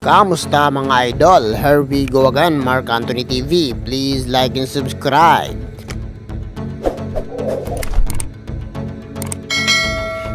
Kamusta mga idol? Here we go again, Mark Anthony TV. Please like and subscribe.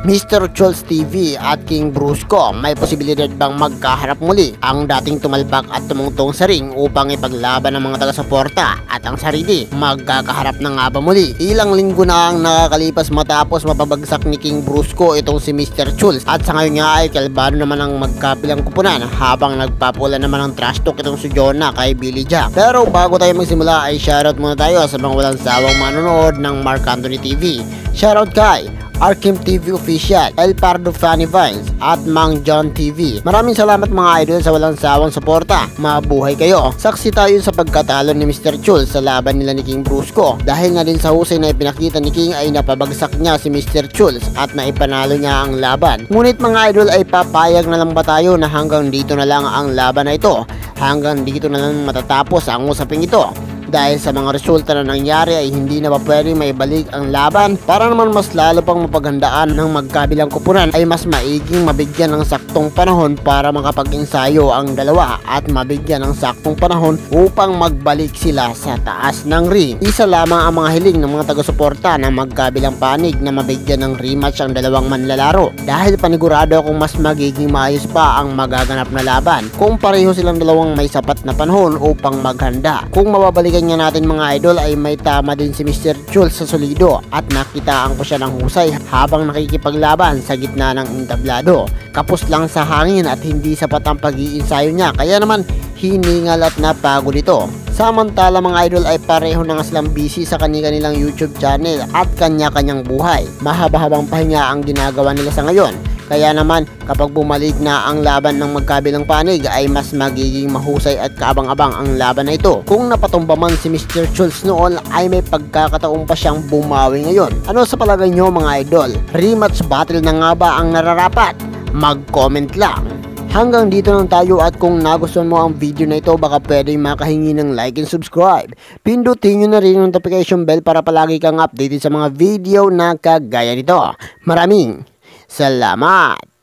Mr. Chulz TV at King Brusco, may posibilidad bang magkaharap muli ang dating tumalpak at tumungtong sa ring upang ipaglaban ng mga taga-suporta at ang sarili? Magkakaharap na nga ba muli? Ilang linggo na ang nakakalipas matapos mapabagsak ni King Brusco itong si Mr. Chulz, at sa ngayon nga ay kalbado naman ang magkapilang kupunan habang nagpapula naman ng trash talk itong si Jonah kay Billy Jack. Pero bago tayo magsimula ay shoutout muna tayo sa mga walang sawang manonood ng Mark Anthony TV. Shoutout kay Arkim TV Official, El Pardo Funny Vines at Mang John TV. Maraming salamat mga idol sa walang sawang suporta. Mabuhay kayo. Saksi tayo sa pagkatalo ni Mr. Chulz sa laban nila ni King Brusco. Dahil nga din sa husay na ipinakita ni King ay napabagsak niya si Mr. Chulz at naipanalo niya ang laban. Ngunit mga idol ay papayag na lang ba tayo na hanggang dito na lang ang laban na ito? Hanggang dito na lang matatapos ang usaping ito? Dahil sa mga resulta na nangyari ay hindi na ba pwedeng maibalik ang laban para naman mas lalo pang mapaghandaan ng magkabilang kupunan ay mas maiging mabigyan ng saktong panahon para makapag-ensayo ang dalawa at mabigyan ng saktong panahon upang magbalik sila sa taas ng ring. Isa lamang ang mga hiling ng mga taga-suporta ng magkabilang panig na mabigyan ng rematch ang dalawang manlalaro dahil panigurado akong mas magiging maayos pa ang magaganap na laban kung pareho silang dalawang may sapat na panahon upang maghanda. Kung mababalikan nga natin mga idol ay may tama din si Mr. Chulz sa solido at nakitaan ko siya ng husay habang nakikipaglaban sa gitna ng entablado. Kapos lang sa hangin at hindi sapat ang pag-iinsayo niya kaya naman hiningal at napagod ito. Samantala mga idol ay pareho na nga silang busy sa kanilang YouTube channel at kanya-kanyang buhay. Mahaba-habang pahinga ang ginagawa nila sa ngayon. Kaya naman kapag bumalik na ang laban ng magkabilang panig ay mas magiging mahusay at kaabang-abang ang laban na ito. Kung napatumba man si Mr. Chulz noon ay may pagkakataon pa siyang bumawi ngayon. Ano sa palagay nyo mga idol? Rematch battle na nga ba ang nararapat? Mag-comment lang. Hanggang dito lang tayo at kung nagustuhan mo ang video na ito baka pwedeng makahingi ng like and subscribe. Pindutin nyo na rin yung notification bell para palagi kang updated sa mga video na kagaya nito. Maraming salamat!